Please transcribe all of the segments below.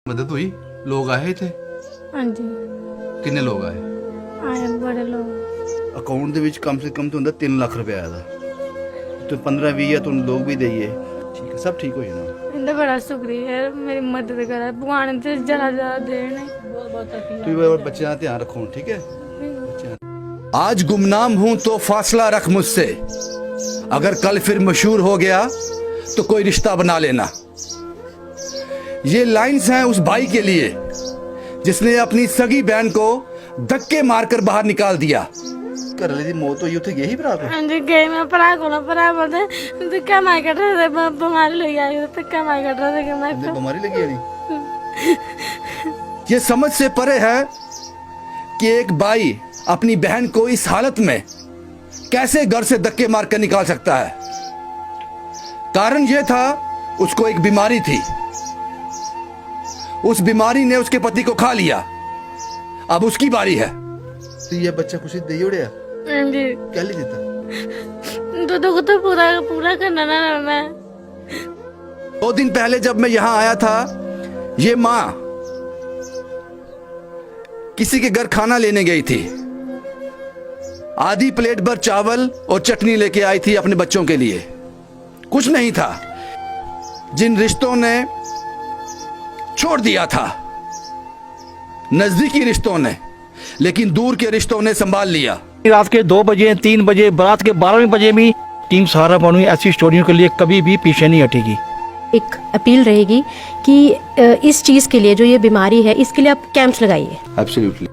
मदद हुई? लोग आए थे? हाँ जी कितने लोग आए? आए बड़े लोग। अकाउंट ਦੇ ਵਿੱਚ कम से कम तो 3 ਲੱਖ रुपया आया था, तो 15-20 या तुम लोग भी दइए, ठीक है, सब ठीक हो जाना। इनका बड़ा शुक्रिया है, मेरी मदद करा भगवान से ज्यादा देने। तू भी बच्चे का ध्यान रखो, ठीक है? आज गुमनाम हूं तो फासला रख मुझसे, अगर कल फिर मशहूर हो गया तो कोई रिश्ता बना लेना। ये लाइंस हैं उस भाई के लिए जिसने अपनी सगी बहन को धक्के मारकर बाहर निकाल दिया। घर वाले दी मौत हुई उथे यही भरा को? हाँ जी गए मैं भरा को ना भरा बोलते धक्का मार कर रहे थे, बीमारी लगी आई धक्का मार कर रहे थे कि मैं बीमारी लगी है नहीं। ये समझ से परे है कि एक भाई अपनी बहन को इस हालत में कैसे घर से धक्के मारकर निकाल सकता है। कारण यह था उसको एक बीमारी थी, उस बीमारी ने उसके पति को खा लिया, अब उसकी बारी है। तो ये बच्चा खुशी दे उड़िया हाँ जी क्या ले देता? तो को तो पूरा करना ना मैं। 2 दिन पहले जब मैं यहां आया था, ये माँ किसी के घर खाना लेने गई थी, आधी प्लेट भर चावल और चटनी लेके आई थी अपने बच्चों के लिए। कुछ नहीं था, जिन रिश्तों ने छोड़ दिया था, नजदीकी रिश्तों ने, लेकिन दूर के रिश्तों ने संभाल लिया। रात के 2 बजे 3 बजे रात के 12वें बजे भी टीम सहारा बनी ऐसी स्टोरियों के लिए कभी भी पीछे नहीं हटेगी। एक अपील रहेगी कि इस चीज़ के लिए जो ये बीमारी है इसके लिए आप कैंप्स लगाइए। एब्सोल्युटली।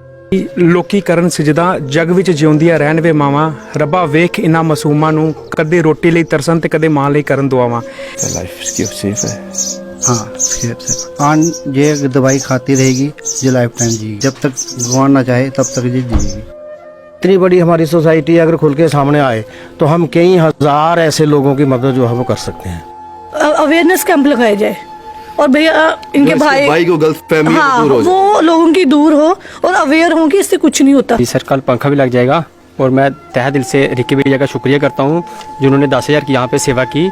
ਲੋਕੀ ਕਰਨ ਸਜਦਾ ਜਗ ਵਿੱਚ ਜਿਉਂਦੀਆਂ ਰਹਿਣ ਵੇ ਮਾਵਾਂ, ਰੱਬਾ ਵੇਖ ਇਨਾਂ ਮਾਸੂਮਾਂ ਨੂੰ, ਕਦੇ ਰੋਟੀ ਲਈ ਤਰਸਣ ਤੇ ਕਦੇ ਮਾਂ ਲਈ ਕਰਨ ਦੁਆਵਾਂ। लाइफ इसकी सेफ है। हाँ सेफ है। आन ये दवाई खाती रहेगी ये लाइफ टाइम जी, जब तक भगवान ना चाहे तब तक ये जिएगी। इतनी बड़ी हमारी सोसाइटी अगर खुल के सामने आए तो हम कई हजार ऐसे लोगों की मदद जो है वो कर सकते हैं। अवेयरनेस कैंप लगाया जाए और भैया इनके भाई को गलत फहमी हाँ वो लोगों की दूर हो और अवेयर हो कि इससे कुछ नहीं होता। जी सर, कल पंखा भी लग जाएगा और मैं तहे दिल से रिकी भैया का शुक्रिया करता हूँ जिन्होंने 10,000 की यहाँ पे सेवा की।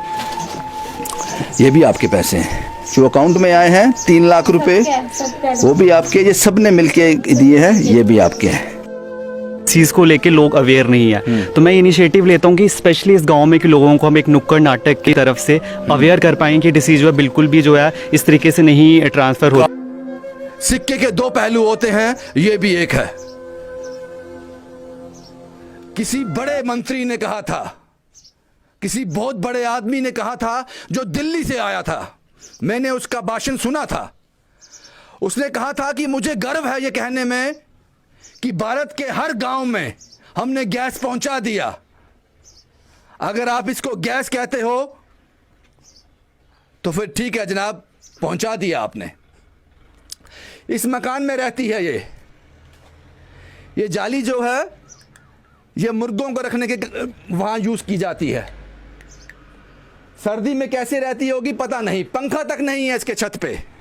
ये भी आपके पैसे हैं जो अकाउंट में आए हैं, 3 लाख रुपए, वो भी आपके, ये सब ने मिलके दिए हैं, ये भी आपके हैं। चीज़ को लेके लोग अवेयर नहीं है, तो मैं इनिशिएटिव लेता हूँ कि स्पेशली इस गांव में के लोगों को हम एक नुक्कड़ नाटक की तरफ से अवेयर कर पाएँ कि डिसीज जो है बिल्कुल भी जो है इस तरीके से नहीं ट्रांसफ़र हो। सिक्के के 2 पहलू होते हैं, ये भी एक है। किसी बड़े मंत्री ने कहा था, किसी बहुत बड़े आदमी ने कहा था जो दिल्ली से आया था, मैंने उसका भाषण सुना था। उसने कहा था कि मुझे गर्व है ये कहने में कि भारत के हर गांव में हमने गैस पहुंचा दिया। अगर आप इसको गैस कहते हो तो फिर ठीक है जनाब, पहुंचा दिया आपने। इस मकान में रहती है ये जाली जो है, ये मुर्गों को रखने के वहां यूज की जाती है। सर्दी में कैसे रहती होगी पता नहीं, पंखा तक नहीं है इसके छत पे।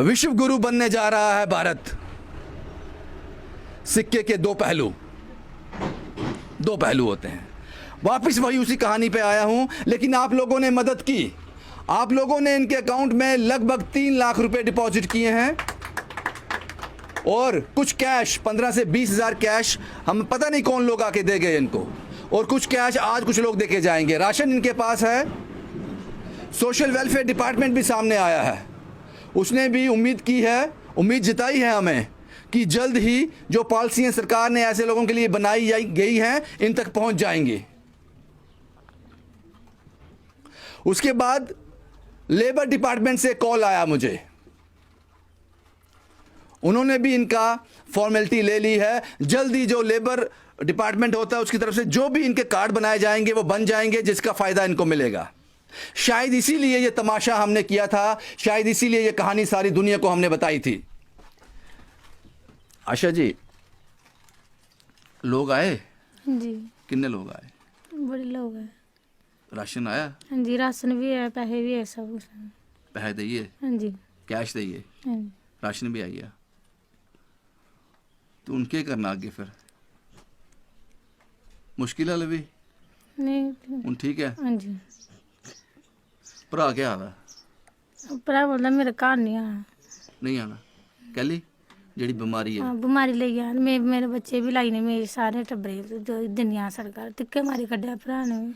विश्व गुरु बनने जा रहा है भारत। सिक्के के 2 पहलू होते हैं। वापस वही उसी कहानी पे आया हूं, लेकिन आप लोगों ने मदद की। आप लोगों ने इनके अकाउंट में लगभग 3 लाख रुपए डिपॉजिट किए हैं और कुछ कैश 15 से 20 हजार कैश हम पता नहीं कौन लोग आके दे गए इनको, और कुछ कैश आज कुछ लोग देके जाएंगे। राशन इनके पास है। सोशल वेलफेयर डिपार्टमेंट भी सामने आया है, उसने भी उम्मीद जताई है हमें कि जल्द ही जो पॉलिसियां सरकार ने ऐसे लोगों के लिए बनाई गई हैं इन तक पहुंच जाएंगी। उसके बाद लेबर डिपार्टमेंट से कॉल आया मुझे, उन्होंने भी इनका फॉर्मेलिटी ले ली है। जल्दी जो लेबर डिपार्टमेंट होता है उसकी तरफ से जो भी इनके कार्ड बनाए जाएंगे वो बन जाएंगे, जिसका फायदा इनको मिलेगा। शायद इसीलिए ये तमाशा हमने किया था, शायद इसीलिए ये कहानी सारी दुनिया को हमने बताई थी। आशा जी, लोग आए? जी कितने लोग आए? बड़े लोग हैं। राशन आया? हाँ जी राशन भी है, पैसे भी है, सब कुछ है। पैसे दिए? हाँ जी कैश दिए? हाँ जी। राशन भी आई है? तो उनके करना आगे फिर मुश्किल है भी नहीं ਹੁਣ ठीक है? हाँ जी ਭਰਾ क्या हाल है? ਭਰਾ ਬੋਲਦਾ ਮੇਰੇ ਘਰ ਨਹੀਂ ਆਣਾ नहीं आना कहली जेड़ी बीमारी है ਬਿਮਾਰੀ ਲਈ ਆ ਮੇਰੇ ਬੱਚੇ ਵੀ ਲਾਈ ਨੇ ਮੇਰੇ ਸਾਰੇ ਟੱਬਰੇ ਦੁਨੀਆ ਸਰਕਾਰ ਤਿੱਕੇ ਮਾਰੀ ਕੱਢਿਆ ਭਰਾ ਨੇ ਵੀ।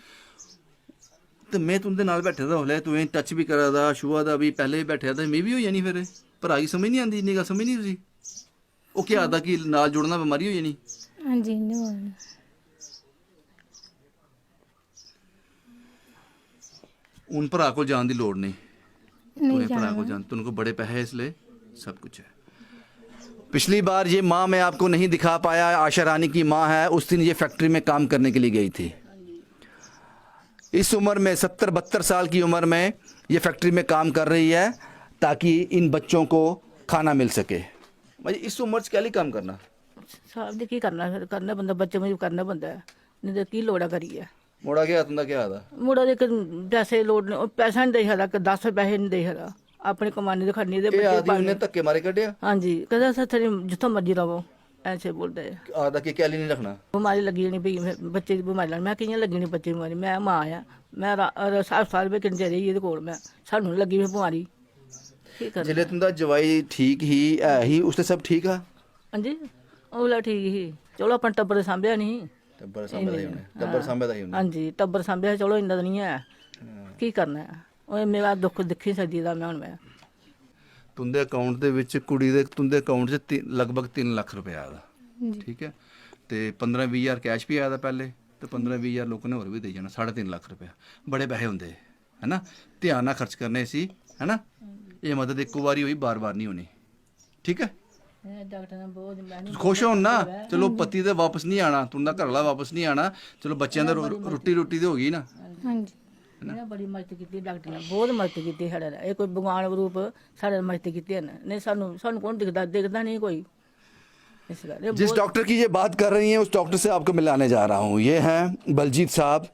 ਤੇ ਮੈਂ ਤੁੰਦੇ ਨਾਲ ਬੈਠੇ ਦਾ ਹਲੇ ਤੂੰ ਟੱਚ ਵੀ ਕਰਾ ਦਾ ਸ਼ੁਆ ਦਾ ਵੀ ਪਹਿਲੇ ਹੀ ਬੈਠਿਆ ਤਾਂ ਮੈਂ ਵੀ ਹੋ ਜਾਣੀ ਫਿਰ ਭਰਾ ਦੀ ਸਮਝ ਨਹੀਂ ਆਉਂਦੀ ਇੰਨੀ ਗੱਲ ਸਮਝ ਨਹੀਂ ਤੁਸੀਂ ਉਹ ਕੀ ਆਦਾ ਕਿ ਨਾਲ ਜੁੜਨਾ ਬਿਮਾਰੀ ਹੋ ਜਾਣੀ ਹਾਂਜੀ ਨਹੀਂ ਬੋਲਦਾ उन भरा को जान की लोड़ नहीं ਨਹੀਂ तुम्हें भरा को ਜਾਣਾ जान तुमको बड़े पैसे हैं इसलिए सब कुछ है पिछली बार ये माँ मैं आपको नहीं दिखा पाया, आशा रानी की माँ है, उस दिन ये फैक्ट्री में काम करने के लिए गई थी। इस उम्र में 70-72 साल की उम्र में ये फैक्ट्री में काम कर रही है ताकि इन बच्चों को खाना मिल सके। भाई इस उम्र से क्या लिए काम करना? साहब जी की करना फिर करना बंदा बच्चे में करना बंदा है नहीं तो की लोड़ा करिए मोड़ा क्या तुंदा क्या आता? मुड़ा दे पैसे लोड पैसा नहीं दे सकदा कि 10 पैसे नहीं दे सकदा अपनी कमाने दे खड़नी दे ये बच्चे आदमी पालने ने धक्के मारे कढ़िया हाँ जी कहदा सत्थरी जिथों मर्जी रहो ऐसे बोलते हैं आदा कि क्या लिए नहीं रखना? बीमारी लगी नहीं पई बच्चे दी बीमारी लगी मैं कियां लगी नहीं बच्चे दी बीमारी मैं मां आ मैं 7 साल में किन्ने रही ये कोल मैं सानू लगी हुई बीमारी की कर जिले तुंदा जवाई ठीक ही है ही उसने सब ठीक है? हाँ जी ओला ठीक ही चलो अपन टब्बर सांभया नहीं टब्बर सामने ही होने टब्बर सामने ही होने हाँ जी टब्बर सांभया चलो इन्ना नहीं है की करना है ਉਹ ਮੇਰਾ ਦੁੱਖ ਦਿਖੀ ਸਕਦੀ ਦਾ ਮੈਂ ਹੁਣ ਮੈਂ तुंदे अकाउंट ਦੇ ਵਿੱਚ ਕੁੜੀ ਦੇ तुंदे अकाउंट 'ਚ ਲਗਭਗ 3 ਲੱਖ ਰੁਪਏ ਆਦਾ ਠੀਕ ਹੈ ਤੇ 15-20 ਹਜ਼ਾਰ ਕੈਸ਼ ਵੀ ਆਦਾ ਪਹਿਲੇ ਤੇ 15-20 ਹਜ਼ਾਰ ਲੋਕਾਂ ਨੇ ਹੋਰ ਵੀ ਦੇ ਜਾਣਾ 3.5 ਲੱਖ ਰੁਪਏ ਬੜੇ ਪੈਸੇ ਹੁੰਦੇ ਹੈ ਨਾ ਧਿਆਨ ਨਾਲ ਖਰਚ ਕਰਨੇ ਸੀ ਹੈ ਨਾ ਇਹ ਮਦਦ ਇੱਕੋ ਵਾਰੀ ਹੋਈ ਬਾਰ-ਬਾਰ ਨਹੀਂ ਹੋਣੀ ਠੀਕ ਹੈ ਡਾਕਟਰ ਨੇ ਬਹੁਤ ਮੈਂ ਖੁਸ਼ ਹੋਣ ਨਾ ਚਲੋ ਪਤੀ ਤੇ ਵਾਪਸ ਨਹੀਂ ਆਣਾ ਤੁੰਦਾ ਘਰ ਵਾਲਾ ਵਾਪਸ ਨਹੀਂ ਆਣਾ ਚਲੋ ਬੱਚਿਆਂ ਦਾ ਰੋਟੀ ਤੇ ਹੋ ਗਈ ਨਾ ਹਾਂਜੀ ਇਹਨੇ ਬੜੀ ਮਦਦ ਕੀਤੀ ਡਾਕਟਰ ਨੇ ਬਹੁਤ ਮਦਦ ਕੀਤੀ ਸਾਡੇ ਨਾਲ ਇਹ ਕੋਈ ਭਗਵਾਨ ਰੂਪ ਸਾਡੇ ਮਦਦ ਕੀਤੀ ਹੈ ਨਹੀਂ ਸਾਨੂੰ ਕੌਣ ਦਿਖਦਾ नहीं कोई इस बार जिस डॉक्टर की ये बात कर रही हैं उस डॉक्टर से आपको मिलाने जा रहा हूँ। ये हैं बलजीत साहब,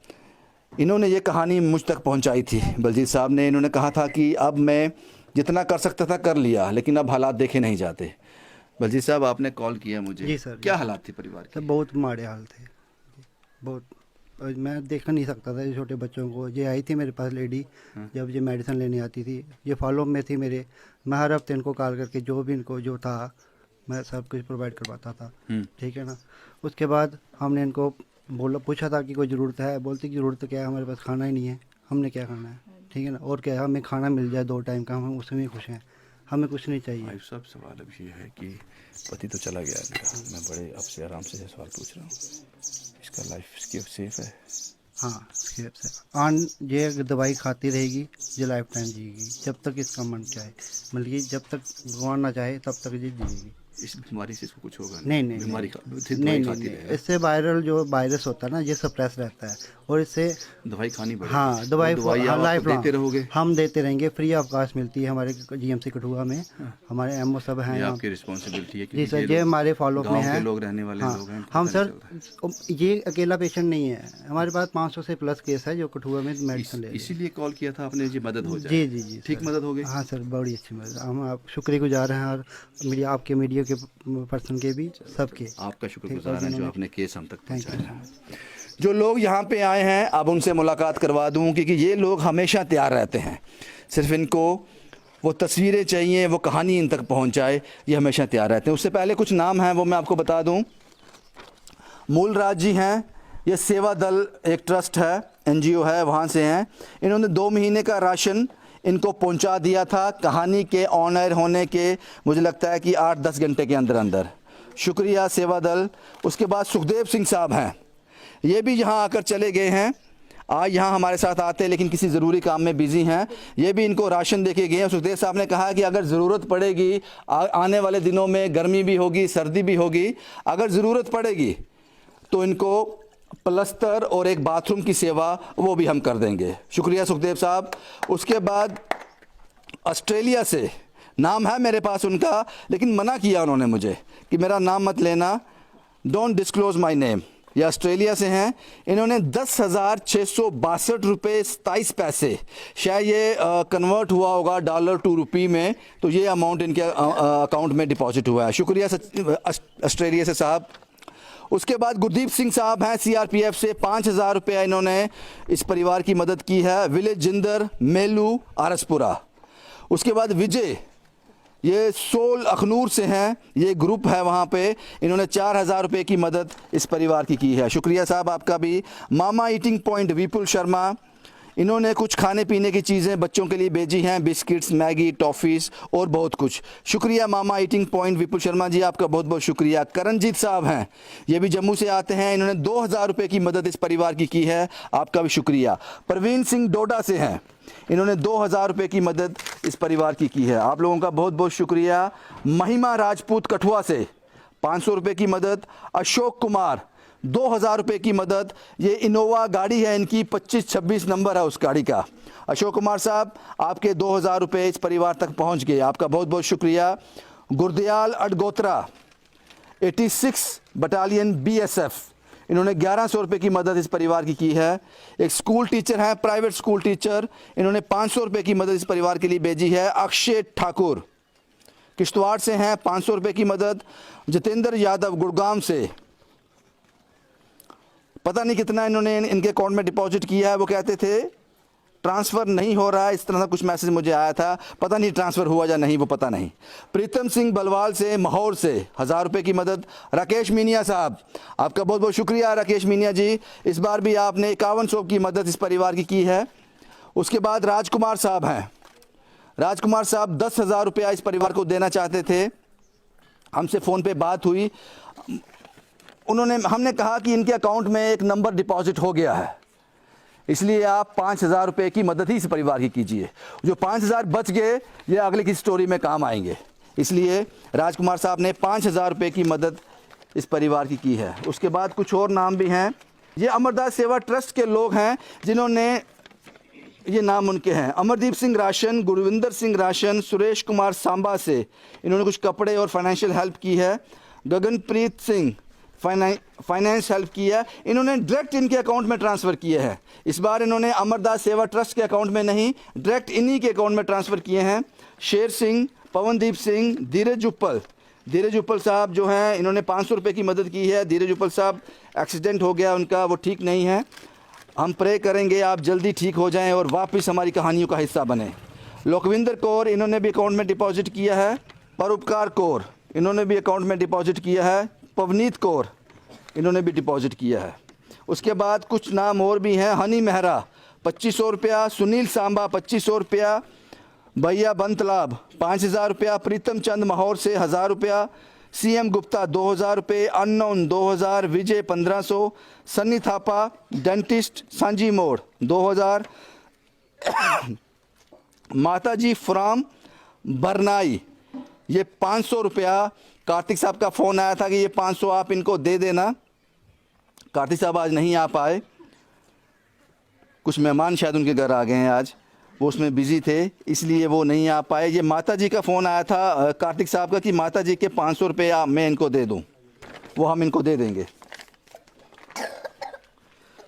इन्होंने ये कहानी मुझ तक पहुँचाई थी। बलजीत साहब ने इन्होंने कहा था कि अब मैं जितना कर सकता था कर लिया लेकिन अब हालात देखे नहीं जाते। बलजीत साहब आपने कॉल किया मुझे, जी सर, क्या जी। हालात थे परिवार के? सब बहुत माड़े हाल थे बहुत और मैं देख नहीं सकता था ये छोटे बच्चों को। ये आई थी मेरे पास लेडी जब ये मेडिसिन लेने आती थी, ये फॉलो में थी मेरे। मैं हर हफ्ते इनको कॉल करके जो भी इनको जो था मैं सब कुछ प्रोवाइड करवाता था, ठीक है ना। उसके बाद हमने इनको पूछा था कि कोई ज़रूरत है, बोलती कि ज़रूरत तो क्या है, हमारे पास खाना ही नहीं है, हमने क्या खाना है, ठीक है ना। और क्या है, हमें खाना मिल जाए 2 टाइम का, हम उसमें ही खुश हैं, हमें कुछ नहीं चाहिए। भाई साहब सवाल अब ये है कि पति तो चला गया इनका, मैं बड़े आपसे आराम से सवाल पूछ रहा हूँ, इसका लाइफ इसकी सेफ है? हाँ सेफ से आन ये दवाई खाती रहेगी जो लाइफ टाइम जिएगी जब तक इसका मन चाहे, मतलब कि जब तक भगवान ना चाहे तब तक ये जिएगी। इस बीमारी से इसको कुछ होगा नहीं बीमारी नहीं इससे वायरल जो वायरस होता है ना ये सप्रेस रहता है और इससे दवाई खानी पड़ेगी। हाँ दवाई लाइफ देते रहोगे? हम देते रहेंगे, फ्री ऑफ कॉस्ट मिलती है हमारे जीएमसी कठुआ में। हमारे एमओ सब हैं, आपकी रिस्पॉन्सिबिलिटी है जी सर, ये हमारे फॉलो में है, लोग रहने वाले लोग हैं। हम सर ये अकेला पेशेंट नहीं है, हमारे पास 500 से प्लस केस है जो कठुआ में मेडिसिन ले। इसीलिए कॉल किया था आपने, जी मदद हो जाए। जी जी जी ठीक सर। मदद हो गई? हाँ सर बड़ी अच्छी मदद, हम आप शुक्रगुजार हैं और मीडिया आपके मीडिया के पर्सन के भी सबके। आपका शुक्रगुजार हैं जो आपने केस हम तक थैंक पहुँचाया। जो लोग यहाँ पे आए हैं अब उनसे मुलाकात करवा दूँ, क्योंकि ये लोग हमेशा तैयार रहते हैं, सिर्फ इनको वो तस्वीरें चाहिए, वो कहानी इन तक पहुँच जाए, ये हमेशा तैयार रहते हैं। उससे पहले कुछ नाम हैं वो मैं आपको बता दूँ। मूलराज जी हैं, ये सेवा दल एक ट्रस्ट है, NGO है, वहाँ से हैं। इन्होंने 2 महीने का राशन इनको पहुंचा दिया था कहानी के ऑन एयर होने के मुझे लगता है कि 8-10 घंटे के अंदर अंदर। शुक्रिया सेवा दल। उसके बाद सुखदेव सिंह साहब हैं, ये भी यहाँ आकर चले गए हैं, आज यहाँ हमारे साथ आते लेकिन किसी ज़रूरी काम में बिज़ी हैं, ये भी इनको राशन दे के गए हैं। सुखदेव साहब ने कहा कि अगर ज़रूरत पड़ेगी आने वाले दिनों में, गर्मी भी होगी सर्दी भी होगी, अगर ज़रूरत पड़ेगी तो इनको प्लस्तर और एक बाथरूम की सेवा वो भी हम कर देंगे। शुक्रिया सुखदेव साहब। उसके बाद ऑस्ट्रेलिया से नाम है मेरे पास उनका, लेकिन मना किया उन्होंने मुझे कि मेरा नाम मत लेना, डोंट डिस्क्लोज माय नेम। ये ऑस्ट्रेलिया से हैं, इन्होंने 10,662 रुपये 27 पैसे, शायद ये कन्वर्ट हुआ होगा डॉलर टू रुपी में, तो ये अमाउंट इनके अकाउंट में डिपॉजिट हुआ है। शुक्रिया ऑस्ट्रेलिया से साहब। उसके बाद गुरदीप सिंह साहब हैं CRPF से, 5,000 रुपये इन्होंने इस परिवार की मदद की है। विलेज जिंदर मेलू आरसपुरा। उसके बाद विजय, ये सोल अखनूर से हैं, ये ग्रुप है वहाँ पे, इन्होंने 4,000 रुपये की मदद इस परिवार की है। शुक्रिया साहब आपका भी। मामा ईटिंग पॉइंट विपुल शर्मा, इन्होंने कुछ खाने पीने की चीज़ें बच्चों के लिए भेजी हैं, बिस्किट्स, मैगी, टॉफ़ीज़ और बहुत कुछ। शुक्रिया मामा ईटिंग पॉइंट विपुल शर्मा जी, आपका बहुत बहुत शुक्रिया। करणजीत साहब हैं, ये भी जम्मू से आते हैं, इन्होंने 2,000 रुपये की मदद इस परिवार की है, आपका भी शुक्रिया। प्रवीण सिंह डोडा से हैं, इन्होंने 2,000 रुपये की मदद इस परिवार की है, आप लोगों का बहुत बहुत शुक्रिया। महिमा राजपूत कठुआ से 500 रुपये की मदद। अशोक कुमार 2,000 रुपये की मदद, ये इनोवा गाड़ी है इनकी, 2526 नंबर है उस गाड़ी का। अशोक कुमार साहब, आपके 2,000 रुपये इस परिवार तक पहुंच गए, आपका बहुत बहुत शुक्रिया। गुरदयाल अडगोत्रा 86 बटालियन BSF, इन्होंने 1,100 रुपये की मदद इस परिवार की है। एक स्कूल टीचर हैं, प्राइवेट स्कूल टीचर, इन्होंने 500 रुपये की मदद इस परिवार के लिए भेजी है। अक्षय ठाकुर किश्तवाड़ से हैं, 500 रुपये की मदद। जितेंद्र यादव गुड़गांव से, पता नहीं कितना इन्होंने इनके अकाउंट में डिपॉजिट किया है, वो कहते थे ट्रांसफ़र नहीं हो रहा है, इस तरह का कुछ मैसेज मुझे आया था, पता नहीं ट्रांसफ़र हुआ या नहीं, वो पता नहीं। प्रीतम सिंह बलवाल से माहौर से 1,000 रुपये की मदद। राकेश मीनिया साहब, आपका बहुत बहुत शुक्रिया राकेश मीनिया जी, इस बार भी आपने 5100 की मदद इस परिवार की है। उसके बाद राजकुमार साहब हैं, राजकुमार साहब 10,000 रुपया इस परिवार को देना चाहते थे, हमसे फ़ोन पे बात हुई, हमने कहा कि इनके अकाउंट में एक नंबर डिपॉजिट हो गया है, इसलिए आप 5,000 रुपये की मदद ही इस परिवार की कीजिए। जो 5,000 बच गए ये अगले की स्टोरी में काम आएंगे, इसलिए राजकुमार साहब ने 5,000 रुपये की मदद इस परिवार की है। उसके बाद कुछ और नाम भी हैं, ये अमरदास सेवा ट्रस्ट के लोग हैं जिन्होंने, ये नाम उनके हैं, अमरदीप सिंह राशन, गुरविंदर सिंह राशन, सुरेश कुमार सांबा से इन्होंने कुछ कपड़े और फाइनेंशियल हेल्प की है। गगनप्रीत सिंह फाइनेंस हेल्प की है, इन्होंने डायरेक्ट इनके अकाउंट में ट्रांसफ़र किए हैं। इस बार इन्होंने अमरदास सेवा ट्रस्ट के अकाउंट में नहीं, डायरेक्ट इन्हीं के अकाउंट में ट्रांसफ़र किए हैं। शेर सिंह, पवनदीप सिंह, धीरज उप्पल साहब जो हैं, इन्होंने 500 रुपये की मदद की है। धीरज उप्पल साहब एक्सीडेंट हो गया उनका, वो ठीक नहीं है, हम प्रे करेंगे आप जल्दी ठीक हो जाएं और वापस हमारी कहानियों का हिस्सा बने। लोकविंदर कौर, इन्होंने भी अकाउंट में डिपॉजिट किया है। परोपकार कौर, इन्होंने भी अकाउंट में डिपॉजिट किया है। पवनीत कौर, इन्होंने भी डिपॉजिट किया है। उसके बाद कुछ नाम और भी हैं, हनी मेहरा 2500 रुपया, सुनील सांबा 2500 रुपया, भैया बंतलाब 5,000 रुपया, प्रीतम चंद माहौर से 1,000 रुपया, CM गुप्ता 2,000 रुपये, अननोन 2,000, विजय 1,500, सन्नी थापा डेंटिस्ट सांजी मोड़ 2,000, माताजी फ्राम बरनाई ये 500 रुपया। कार्तिक साहब का फ़ोन आया था कि ये 500 आप इनको दे देना, कार्तिक साहब आज नहीं आ पाए, कुछ मेहमान शायद उनके घर आ गए हैं आज, वो उसमें बिज़ी थे इसलिए वो नहीं आ पाए। ये माता जी का फ़ोन आया था कार्तिक साहब का कि माता जी के 500 रुपये मैं इनको दे दूं, वो हम इनको दे देंगे।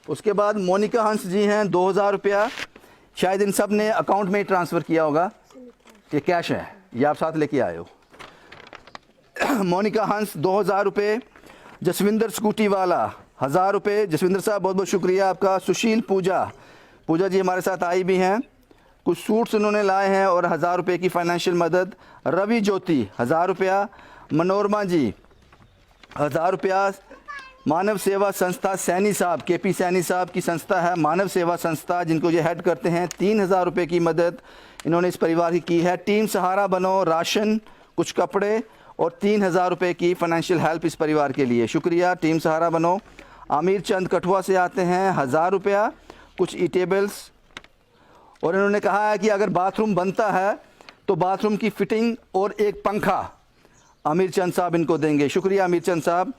उसके बाद मोनिका हंस जी हैं 2,000 रुपया, शायद इन सब ने अकाउंट में ही ट्रांसफ़र किया होगा, ये कैश है, ये आप साथ लेके आए हो। मोनिका हंस 2,000 रुपये। जसविंदर स्कूटी वाला 1,000 रुपये, जसविंदर साहब बहुत बहुत शुक्रिया आपका। सुशील पूजा जी हमारे साथ आई भी हैं, कुछ सूट्स उन्होंने लाए हैं और 1,000 रुपये की फाइनेंशियल मदद। रवि ज्योति 1,000 रुपया। मनोरमा जी 1,000 रुपया। मानव सेवा संस्था सैनी साहब, KP सैनी साहब की संस्था है मानव सेवा संस्था, जिनको ये हेड करते हैं, 3,000 रुपये की मदद इन्होंने इस परिवार की है। टीम सहारा बनो, राशन, कुछ कपड़े और 3,000 रुपये की फाइनेंशियल हेल्प इस परिवार के लिए, शुक्रिया टीम सहारा बनो। आमिर चंद कठुआ से आते हैं 1,000 रुपया, कुछ ईटेबल्स, और इन्होंने कहा है कि अगर बाथरूम बनता है तो बाथरूम की फिटिंग और एक पंखा आमिर चंद साहब इनको देंगे, शुक्रिया आमिर चंद साहब।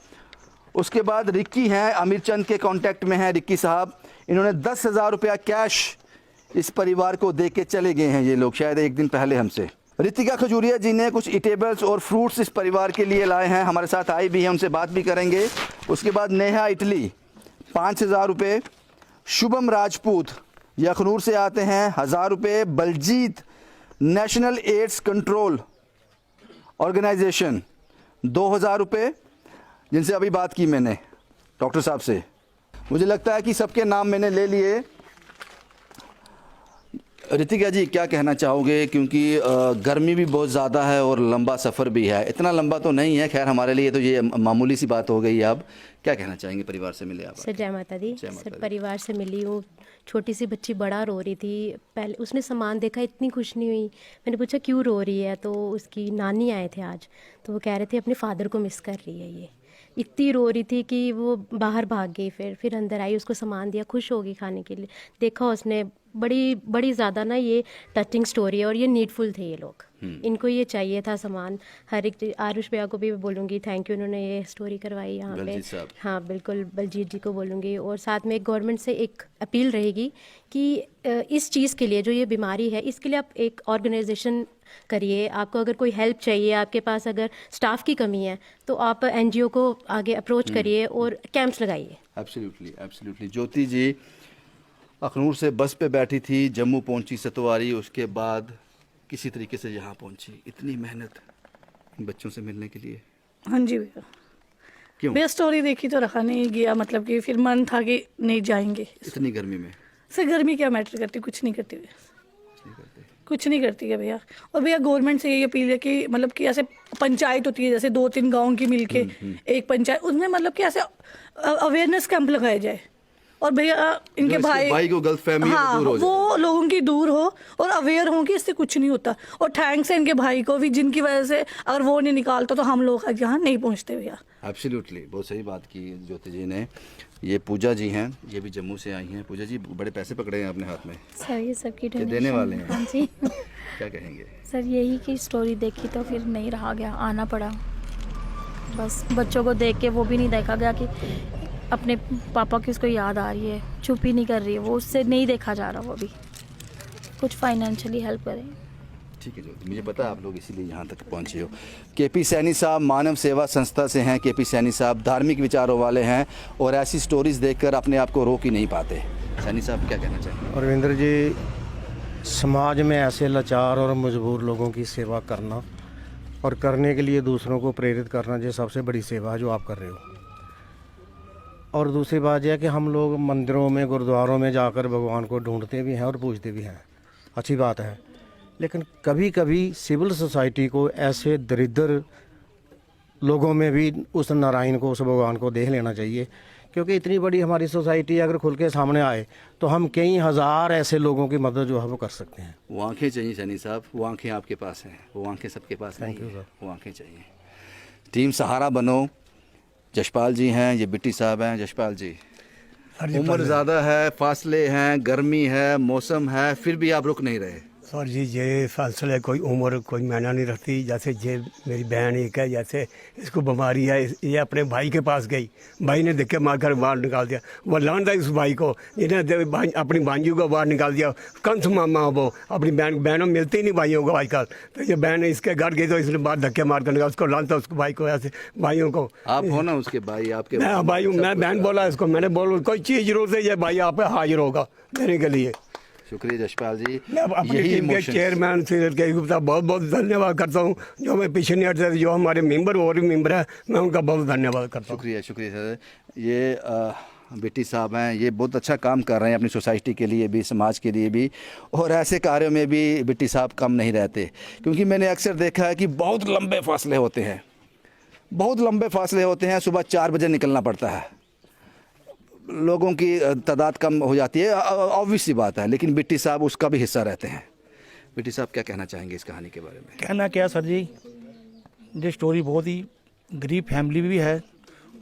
उसके बाद रिक्की हैं, आमिर चंद के कांटेक्ट में हैं रिक्की साहब, इन्होंने 10,000 रुपया कैश इस परिवार को दे के चले गए हैं ये लोग, शायद एक दिन पहले हमसे। रितिका खजूरिया जी ने कुछ ईटेबल्स और फ्रूट्स इस परिवार के लिए लाए हैं, हमारे साथ आई भी हैं, उनसे बात भी करेंगे। उसके बाद नेहा इटली 5,000 रुपये। शुभम राजपूत ये अखनूर से आते हैं 1,000 रुपये। Baljeet National AIDS Control Organisation 2,000 रुपये, जिनसे अभी बात की मैंने डॉक्टर साहब से। मुझे लगता है कि सबके नाम मैंने ले लिए। रितिका जी क्या कहना चाहोगे, क्योंकि गर्मी भी बहुत ज़्यादा है और लंबा सफ़र भी है। इतना लंबा तो नहीं है, खैर हमारे लिए तो ये मामूली सी बात हो गई है। अब क्या कहना चाहेंगे, परिवार से मिले आप? सर जय माता दी। जय माता सर दी। परिवार से मिली हूँ। छोटी सी बच्ची बड़ा रो रही थी, पहले उसने सामान देखा, इतनी खुश नहीं हुई। मैंने पूछा क्यों रो रही है, तो उसकी नानी आए थे आज, तो वो कह रहे थे अपने फादर को मिस कर रही है। ये इतनी रो रही थी कि वो बाहर भाग गई, फिर अंदर आई, उसको सामान दिया, खुश हो गई खाने के लिए। देखा उसने, बड़ी ज़्यादा ना ये टचिंग स्टोरी है और ये नीडफुल थे ये लोग, इनको ये चाहिए था सामान। हर एक आरुष भैया को भी बोलूँगी थैंक यू, उन्होंने ये स्टोरी करवाई यहाँ पे। बलजीत साहब। हाँ बिल्कुल, बलजीत जी को बोलूँगी। और साथ में गवर्नमेंट से एक अपील रहेगी कि इस चीज़ के लिए, जो ये बीमारी है, इसके लिए आप एक ऑर्गेनाइजेशन करिए। आपको अगर कोई हेल्प चाहिए, आपके पास अगर स्टाफ की कमी है, तो आप एनजीओ को आगे अप्रोच करिए और कैंप्स लगाइए। Absolutely, absolutely. ज्योति जी अखनूर से बस पे बैठी थी, जम्मू पहुंची सतवारी, उसके बाद किसी तरीके से यहाँ पहुंची। इतनी मेहनत बच्चों से मिलने के लिए। हाँ जी भैया, क्यों? भैया स्टोरी देखी तो रखा नहीं गया, मतलब कि फिर मन था कि नहीं जाएंगे। इतनी गर्मी में? सर गर्मी क्या मैटर करती, कुछ नहीं करती भैया, कुछ नहीं करती है भैया। और भैया गवर्नमेंट से यही अपील है कि मतलब कि ऐसे पंचायत होती है, जैसे 2-3 गाँव की मिलके एक पंचायत, उसमें मतलब कि ऐसे अवेयरनेस कैंप लगाया जाए। और भैया इनके भाई को गलत फहमी है, हाँ, दूर हो जाए। वो लोगों की दूर हो और अवेयर हो कि इससे कुछ नहीं होता। और थैंक्स है इनके भाई को भी, जिनकी वजह से अगर वो नहीं निकालता तो हम लोग आज यहाँ नहीं पहुँचते भैया। एब्सोल्युटली, बहुत सही बात की ज्योति जी ने। ये पूजा जी हैं, ये भी जम्मू से आई हैं। पूजा जी बड़े पैसे पकड़े हैं अपने हाथ में, सर ये सबकी ये देने वाले हैं। हाँ जी। क्या कहेंगे? सर यही की स्टोरी देखी तो फिर नहीं रहा गया, आना पड़ा। बस बच्चों को देख के वो भी नहीं देखा गया कि अपने पापा की उसको याद आ रही है, चुप ही नहीं कर रही है वो, उससे नहीं देखा जा रहा। वो भी कुछ फाइनेंशियली हेल्प करें। ठीक है ज्योति, मुझे पता है आप लोग इसीलिए यहाँ तक पहुँचे हो। केपी सैनी साहब मानव सेवा संस्था से हैं। केपी सैनी साहब धार्मिक विचारों वाले हैं और ऐसी स्टोरीज देखकर अपने आप को रोक ही नहीं पाते। सैनी साहब क्या कहना चाहेंगे? अरविंदर जी, समाज में ऐसे लाचार और मजबूर लोगों की सेवा करना और करने के लिए दूसरों को प्रेरित करना, ये सबसे बड़ी सेवा है जो आप कर रहे हो। और दूसरी बात यह है कि हम लोग मंदिरों में, गुरुद्वारों में जाकर भगवान को ढूंढते भी हैं और पूजते भी हैं, अच्छी बात है। लेकिन कभी कभी सिविल सोसाइटी को ऐसे दरिद्र लोगों में भी उस नारायण को, उस भगवान को देख लेना चाहिए, क्योंकि इतनी बड़ी हमारी सोसाइटी अगर खुल के सामने आए तो हम कई हज़ार ऐसे लोगों की मदद जो है वो कर सकते हैं। वो आंखें चाहिए सैनी साहब, वो आंखें आपके पास हैं, वो आंखें सबके पास नहीं हैं, वो आंखें चाहिए। टीम सहारा बनो। जशपाल जी हैं, ये बिट्टी साहब हैं। जशपाल जी, उम्र ज़्यादा है, फासले हैं, गर्मी है, मौसम है, फिर भी आप रुक नहीं रहे। सर जी ये फासले कोई उम्र कोई मायना नहीं रखती। जैसे ये मेरी बहन एक है, जैसे इसको बीमारी है, ये अपने भाई के पास गई, भाई ने धक्के मार कर बाहर निकाल दिया। वो लानता है उस भाई को, जिन्हें अपनी भांजी को बाहर निकाल दिया। कंस मामा वो अपनी बहनों मिलती ही नहीं भाइयों को आजकल। तो ये बहन इसके घर गई तो इसने बाहर धक्के मार कर निकाल, उसको लानता उसको भाई को, ऐसे भाइयों को। आप हो ना उसके भाई? आपके मैं भाई हूँ, मैं बहन बोला इसको, मैंने बोला कोई चीज़ जरूरत है ये भाई आप पे हाजिर होगा देने के लिए। शुक्रिया जशपाल जी। मैं अपनी टीम के चेयरमैन सीनियर के गुप्ता बहुत बहुत धन्यवाद करता हूँ, जो मैं पीछे नहीं हटते, जो हमारे मेंबर और भी मेंबर है, मैं उनका बहुत धन्यवाद करता हूँ। शुक्रिया, शुक्रिया सर। ये बिट्टी साहब हैं, ये बहुत अच्छा काम कर रहे हैं अपनी सोसाइटी के लिए भी, समाज के लिए भी, और ऐसे कार्यों में भी बिट्टी साहब कम नहीं रहते। क्योंकि मैंने अक्सर देखा है कि बहुत लंबे फासले होते हैं, बहुत लंबे फासले होते हैं। सुबह 4 बजे निकलना पड़ता है, लोगों की तादाद कम हो जाती है, ऑब्वियस सी बात है, लेकिन बिट्टी साहब उसका भी हिस्सा रहते हैं। बिट्टी साहब क्या कहना चाहेंगे इस कहानी के बारे में? कहना क्या सर जी, ये स्टोरी बहुत ही गरीब फैमिली भी है,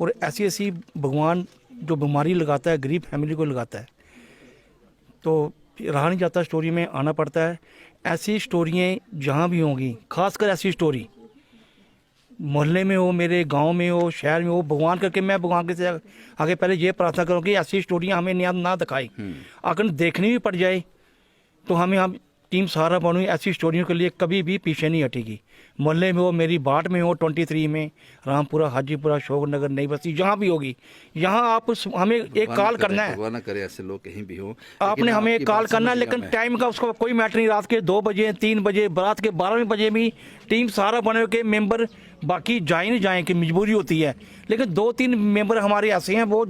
और ऐसी ऐसी भगवान जो बीमारी लगाता है गरीब फैमिली को लगाता है, तो रहा नहीं जाता, स्टोरी में आना पड़ता है। ऐसी स्टोरियाँ जहाँ भी होंगी, खासकर ऐसी स्टोरी मोहल्ले में हो, मेरे गांव में हो, शहर में हो, भगवान करके मैं भगवान के से आगे पहले ये प्रार्थना करूँ कि ऐसी स्टोरियाँ हमें ना दिखाई। अगर देखनी भी पड़ जाए तो हम टीम सहारा बनूँ, ऐसी स्टोरियों के लिए कभी भी पीछे नहीं हटेगी। मोहल्ले में हो, मेरी बाट में हो, 23 में, रामपुरा, हाजीपुरा, अशोक नगर, नई बस्ती, जहाँ भी होगी, यहाँ आप हमें एक कॉल करना है। भगवान ना करे ऐसे लोग कहीं भी हो, आपने हमें कॉल करना है, लेकिन टाइम का उसका कोई मैटर नहीं। रात के 2 बजे, 3 बजे, रात के 12 बजे भी टीम सहारा बने के मेंबर बाकी जाए नहीं जाए कि मजबूरी होती है, लेकिन 2-3 मेंबर हमारे ऐसे हैं वो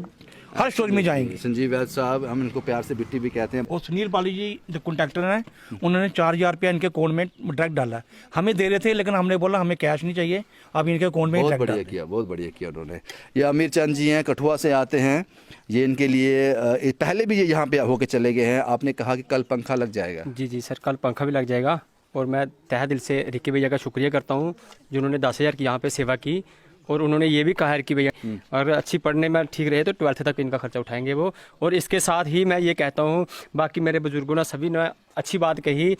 हर स्टोरी में जाएंगे। संजीव वैद साहब, हम इनको प्यार से बिट्टी भी कहते हैं। और सुनील पाली जी जो कॉन्ट्रैक्टर हैं, उन्होंने 4,000 रुपया इनके अकाउंट में डायरेक्ट डाला। हमें दे रहे थे लेकिन हमने बोला हमें कैश नहीं चाहिए, अब इनके अकाउंट में बहुत डायरेक्ट बढ़िया डाल। किया, बहुत बढ़िया किया उन्होंने। ये आमिर चंद जी हैं, कठुआ से आते हैं। ये इनके लिए पहले भी ये यहाँ पे होके चले गए हैं। आपने कहा कि कल पंखा लग जाएगा। जी जी सर, कल पंखा भी लग जाएगा। और मैं तहे दिल से रिक्की भैया का शुक्रिया करता हूँ जिन्होंने 10,000 की यहाँ पे सेवा की। और उन्होंने ये भी कहा है कि भैया अगर अच्छी पढ़ने में ठीक रहे तो 12th तक इनका खर्चा उठाएंगे वो। और इसके साथ ही मैं ये कहता हूँ, बाकी मेरे बुजुर्गों ने सभी ने अच्छी बात कही।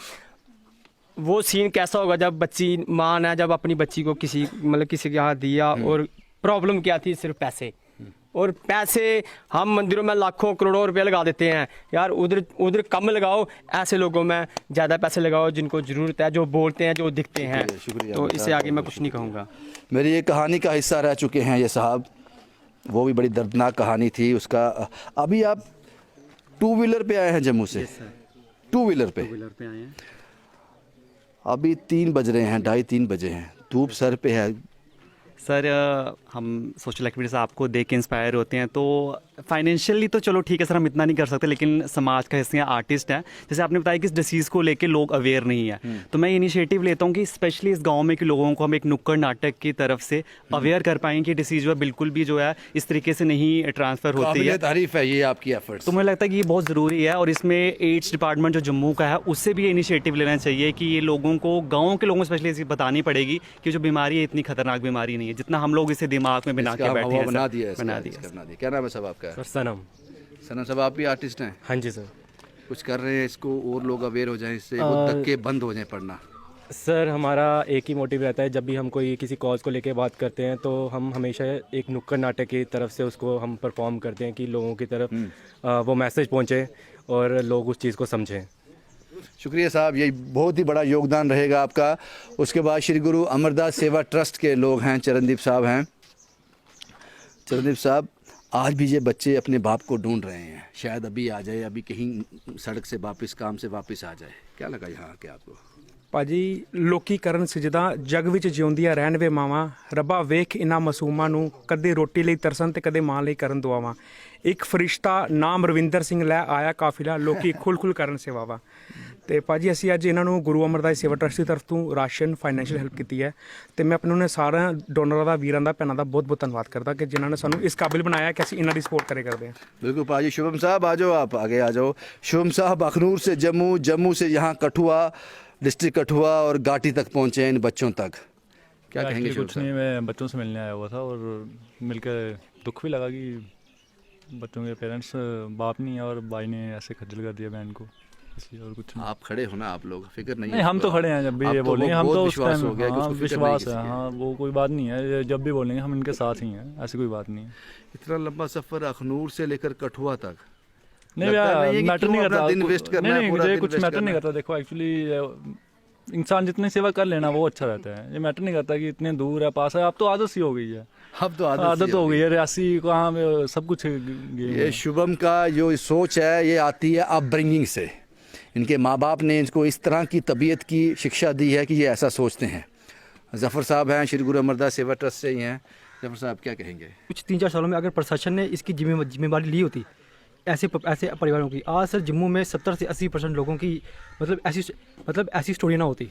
वो सीन कैसा होगा जब बच्ची माँ ने जब अपनी बच्ची को किसी के यहाँ दिया, और प्रॉब्लम क्या थी, सिर्फ पैसे। और पैसे हम मंदिरों में लाखों करोड़ों रुपए लगा देते हैं यार, उधर कम लगाओ, ऐसे लोगों में ज़्यादा पैसे लगाओ जिनको ज़रूरत है, जो बोलते हैं, जो दिखते हैं। शुक्रिया। तो इससे आगे मैं कुछ नहीं कहूँगा। मेरी ये कहानी का हिस्सा रह चुके हैं ये साहब। वो भी बड़ी दर्दनाक कहानी थी उसका। अभी आप 2 व्हीलर पे आए हैं जम्मू से? 2 व्हीलर पे आए हैं। अभी 3 बज रहे हैं, 2:30-3 बजे हैं, धूप सर पे है। सर हम सोशल एक्टिविटी से आपको देख के इंस्पायर होते हैं। तो फाइनेंशियली तो चलो ठीक है सर, हम इतना नहीं कर सकते, लेकिन समाज का हिस्सा आर्टिस्ट है। जैसे आपने बताया कि इस डिसीज़ को लेके लोग अवेयर नहीं है, तो मैं इनिशिएटिव लेता हूँ कि स्पेशली इस गांव में के लोगों को हम एक नुक्कड़ नाटक की तरफ से अवेयर कर पाएँ कि डिसीज़ जो बिल्कुल भी जो है इस तरीके से नहीं ट्रांसफ़र होती है। तारीफ है ये आपकी एफर्ट्स। तो मुझे लगता है कि ये बहुत ज़रूरी है। और इसमें एड्स डिपार्टमेंट जो जम्मू का है उससे भी ये इनिशिएटिव लेना चाहिए कि ये लोगों को, गाँव के लोगों को स्पेशली इसकी बतानी पड़ेगी कि जो बीमारी है इतनी खतरनाक बीमारी नहीं है जितना हम लोग इसे दिमाग में बना के बैठे हैं। बना दिया। क्या नाम है साहब आपका? सर सनम। सनम साहब, आप भी आर्टिस्ट हैं? हाँ जी सर। कुछ कर रहे हैं इसको और लोग अवेयर हो जाएं, इससे वो धक्के बंद हो जाएं पढ़ना? सर हमारा एक ही मोटिव रहता है, जब भी हम कोई किसी कॉज को लेके बात करते हैं तो हम हमेशा एक नुक्कड़ नाटक की तरफ से उसको हम परफॉर्म करते हैं कि लोगों की तरफ वो मैसेज पहुंचे और लोग उस चीज़ को समझें। शुक्रिया साहब, ये बहुत ही बड़ा योगदान रहेगा आपका। उसके बाद श्री गुरु अमरदास सेवा ट्रस्ट के लोग हैं, चरणदीप साहब हैं। चरणदीप साहब, आज भी ये बच्चे अपने बाप को ढूंढ रहे हैं, शायद अभी आ जाए, अभी कहीं सड़क से वापस, काम से वापस आ जाए। क्या लगा यहाँ आके आपको? ਭਾਜੀ ਲੋਕੀ ਕਰਨ ਸਜਦਾ ਜਗ ਵਿੱਚ ਜਿਉਂਦੀਆਂ ਰਹਿਣ ਵੇ ਮਾਵਾਂ, ਰੱਬਾ ਵੇਖ ਇਨ੍ਹਾਂ ਮਾਸੂਮਾਂ ਨੂੰ, ਕਦੇ ਰੋਟੀ ਲਈ ਤਰਸਣ ਤੇ ਕਦੇ ਮਾਂ ਲਈ ਕਰਨ ਦੁਆਵਾਂ। ਇੱਕ ਫਰਿਸ਼ਤਾ ਨਾਮ ਰਵਿੰਦਰ ਸਿੰਘ ਲੈ ਆਇਆ ਕਾਫਿਲਾ, ਲੋਕੀ ਖੁੱਲ ਕਰਨ ਸੇਵਾਵਾਂ। ਤੇ ਭਾਜੀ ਅਸੀਂ ਅੱਜ ਇਹਨਾਂ ਨੂੰ ਗੁਰੂ ਅਮਰਦਾਸ ਸੇਵਾ ਟਰਸਟ ਦੀ ਤਰਫ ਤੋਂ ਰਾਸ਼ਨ ਫਾਈਨੈਂਸ਼ੀਅਲ ਹੈਲਪ ਕੀਤੀ ਹੈ। ਤੇ ਮੈਂ ਆਪਣੇ ਉਹਨਾਂ ਸਾਰਿਆਂ ਡੋਨਰਾਂ ਦਾ, ਵੀਰਾਂ ਦਾ, ਭੈਣਾਂ ਦਾ ਬਹੁਤ ਬਹੁਤ ਧੰਨਵਾਦ ਕਰਦਾ ਕਿ ਜਿਨ੍ਹਾਂ ਨੇ ਸਾਨੂੰ ਇਸ ਕਾਬਿਲ ਬਣਾਇਆ ਕਿ ਅਸੀਂ ਇਹਨਾਂ ਦੀ ਸਪੋਰਟ ਕਰੇ ਕਰਦੇ ਹਾਂ। बिल्कुल पाजी। शुभम साहब आ जाओ, आप आगे आ जाओ। शुभम साहब अखनूर से जम्मू, जम्मू से यहाँ कठुआ, डिस्ट्रिक्ट कठुआ और घाटी तक पहुँचे हैं इन बच्चों तक। क्या कहेंगे? कुछ नहीं, मैं बच्चों से मिलने आया हुआ था और मिलकर दुख भी लगा कि बच्चों के पेरेंट्स, बाप नहीं है और भाई ने ऐसे खज्जल कर दिया बहन को, इसलिए और कुछ नहीं। आप खड़े हो ना, आप लोग फिक्र नहीं, नहीं हम तो खड़े हैं, जब भी ये बोलेंगे हम तो उस टाइम, हाँ विश्वास है, हाँ वो कोई बात नहीं है, जब भी बोलेंगे हम इनके साथ ही हैं, ऐसी कोई बात नहीं है। इतना लंबा सफ़र अखनूर से लेकर कठुआ तक, नहीं मैटर नहीं करता, नहीं मुझे कुछ मैटर नहीं करता। देखो एक्चुअली इंसान जितनी सेवा कर लेना वो अच्छा रहता है, ये मैटर नहीं करता कि इतने दूर है पास है। अब तो आदत सी हो गई है, अब तो आदत हो गई है, रियासी कहाँ में सब कुछ। ये शुभम का जो सोच है ये आती है अपब्रिंगिंग से। इनके माँ बाप ने इनको इस तरह की तबीयत की शिक्षा दी है कि ये ऐसा सोचते हैं। जफ़र साहब हैं, श्री गुरु अमरदास सेवा ट्रस्ट से ही हैं। जफ़र साहब क्या कहेंगे? कुछ 3-4 सालों में अगर प्रशासन ने इसकी जिम्मेवारी ली होती ऐसे परिवारों की, आज सर जम्मू में 70 से 80% लोगों की मतलब ऐसी स्टोरी ना होती।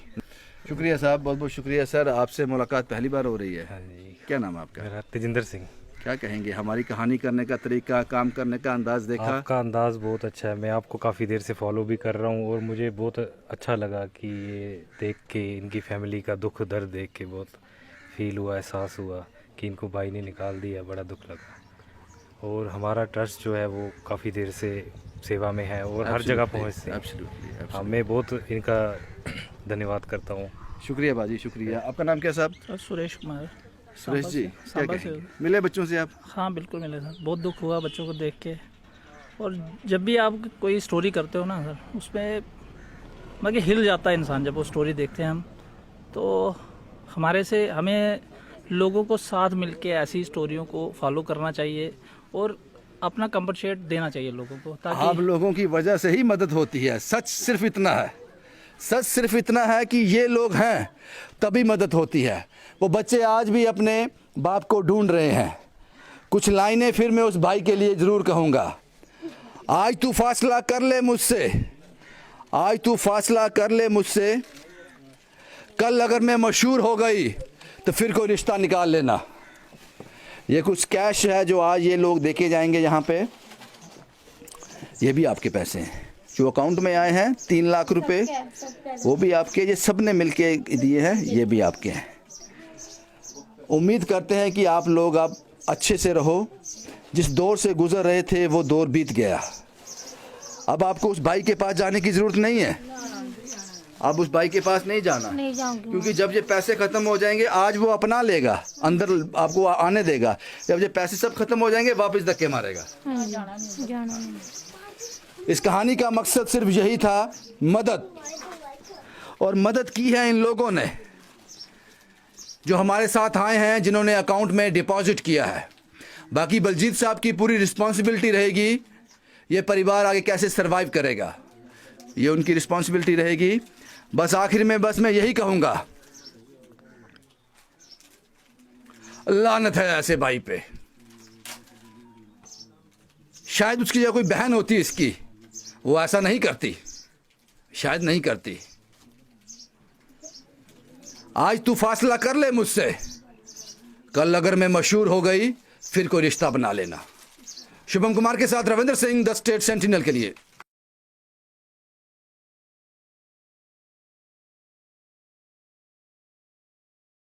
शुक्रिया साहब, बहुत बहुत शुक्रिया सर। आपसे मुलाकात पहली बार हो रही है। हाँ जी। क्या नाम है आपका? मेरा तेजिंदर सिंह। क्या कहेंगे? हमारी कहानी करने का तरीका, काम करने का अंदाज़ देखा? आपका अंदाज़ बहुत अच्छा है, मैं आपको काफ़ी देर से फॉलो भी कर रहा हूँ और मुझे बहुत अच्छा लगा कि ये देख के, इनकी फैमिली का दुख दर्द देख के बहुत फील हुआ, एहसास हुआ कि इनको भाई ने निकाल दिया, बड़ा दुख लगा। और हमारा ट्रस्ट जो है वो काफ़ी देर से सेवा में है और हर जगह पहुँचते हैं। हाँ, मैं बहुत इनका धन्यवाद करता हूँ। शुक्रिया बाजी, शुक्रिया। आपका नाम क्या साहब? सुरेश कुमार। सुरेश जी, क्या कहेंगे? मिले बच्चों से आप? हाँ बिल्कुल मिले सर, बहुत दुख हुआ बच्चों को देख के। और जब भी आप कोई स्टोरी करते हो ना सर, उसमें मतलब हिल जाता है इंसान जब वो स्टोरी देखते हैं हम। तो हमें लोगों को साथ मिलके ऐसी स्टोरियों को फॉलो करना चाहिए और अपना कंपनसेट देना चाहिए लोगों को, ताकि आप लोगों की वजह से ही मदद होती है। सच सिर्फ इतना है, सच सिर्फ इतना है कि ये लोग हैं तभी मदद होती है। वो बच्चे आज भी अपने बाप को ढूंढ रहे हैं, कुछ लाइनें फिर मैं उस भाई के लिए ज़रूर कहूँगा। आज तू फासला कर ले मुझसे, आज तू फासला कर ले मुझसे, कल अगर मैं मशहूर हो गई तो फिर कोई रिश्ता निकाल लेना। ये कुछ कैश है जो आज ये लोग देके जाएंगे यहाँ पे। ये भी आपके पैसे हैं जो अकाउंट में आए हैं, 3 लाख रुपए, वो भी आपके, ये सब ने मिलके दिए हैं, ये भी आपके हैं। उम्मीद करते हैं कि आप लोग अब अच्छे से रहो। जिस दौर से गुजर रहे थे वो दौर बीत गया। अब आपको उस भाई के पास जाने की ज़रूरत नहीं है। अब उस भाई के पास नहीं जाना, नहीं जाऊंगी, क्योंकि जब ये पैसे ख़त्म हो जाएंगे आज वो अपना लेगा, अंदर आपको आने देगा। जब ये पैसे सब ख़त्म हो जाएंगे वापस धक्के मारेगा। जाना नहीं। इस कहानी का मकसद सिर्फ यही था, मदद। और मदद की है इन लोगों ने जो हमारे साथ आए हैं, जिन्होंने अकाउंट में डिपॉजिट किया है। बाकी बलजीत साहब की पूरी रिस्पॉन्सिबिलिटी रहेगी, ये परिवार आगे कैसे सरवाइव करेगा, ये उनकी रिस्पॉन्सिबिलिटी रहेगी। बस आखिर में बस मैं यही कहूँगा, लानत है ऐसे भाई पे। शायद उसकी जगह कोई बहन होती इसकी, वो ऐसा नहीं करती, शायद नहीं करती। आज तू फासला कर ले मुझसे, कल अगर मैं मशहूर हो गई फिर कोई रिश्ता बना लेना। शुभम कुमार के साथ Ravindra Singh, the state sentinel के लिए।